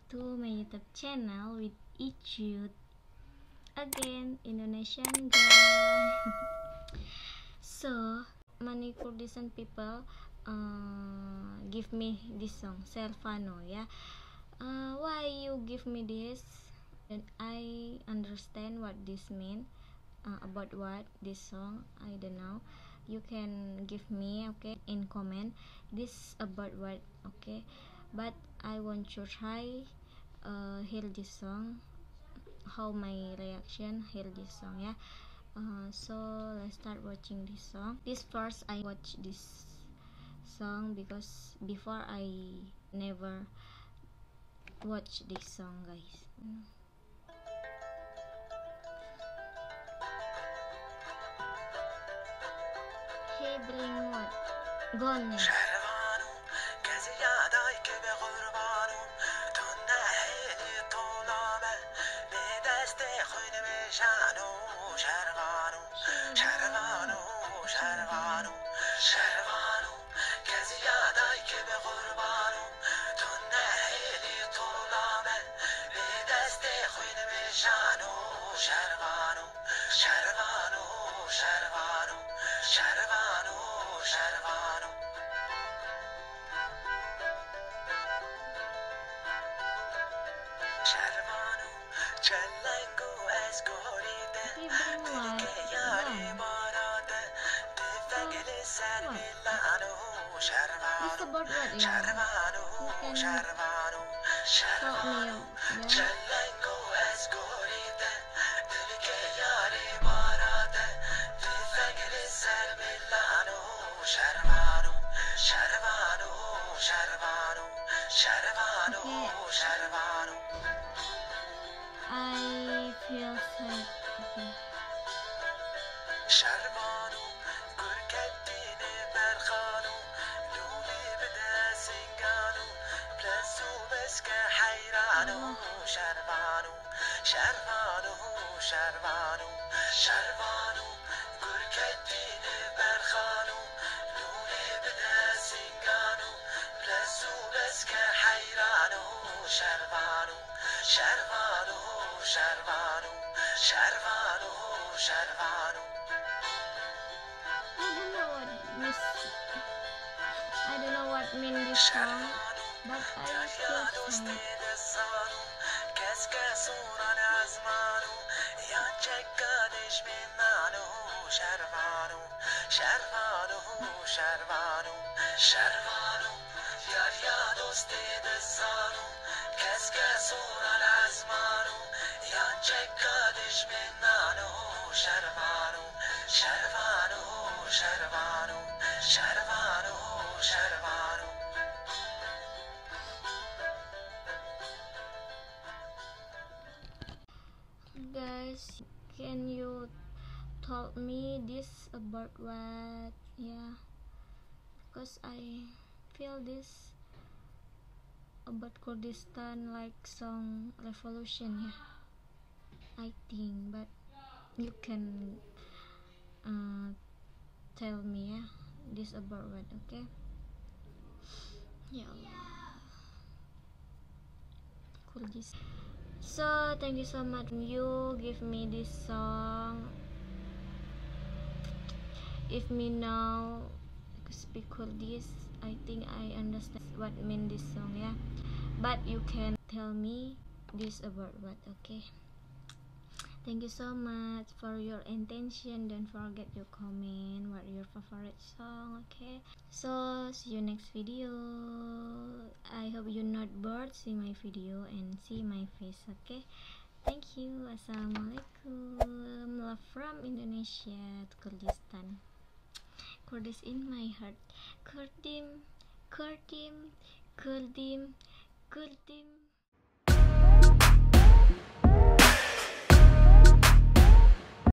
to my YouTube channel with Icut again, Indonesian guy. So many Kurdistan people give me this song Servano, yeah. Why you give me this? And I understand what this mean. About what this song, I don't know. You can give me, okay, in comment this about what, okay. But I want to try hear this song, how my reaction hear this song, yeah. So let's start watching this song. This first I watch this song because before I never watch this song, guys. Hey, bring what? Gone. It's about what, yeah? You can help me, yeah? I feel sad. Okay. I don't know what mean this song, but I feel sad. Guys, can you tell me this about what, yeah, because I feel this about Kurdistan like song revolution, yeah, I think, but you can tell me, yeah, this about what, okay. Ya Allah, Kurdistan. So thank you so much you give me this song. If me now speak Kurdish, I think I understand what mean this song, yeah. But you can tell me this about what, okay. Thank you so much for your intention. Don't forget your comment what your favorite song, okay. So see you next video. I hope you're not bored see my video and see my face, okay. Thank you. Assalamualaikum. Love from Indonesia to Kurdistan. Kurdish in my heart. Kurdim, Kurdim, Kurdim, Kurdim.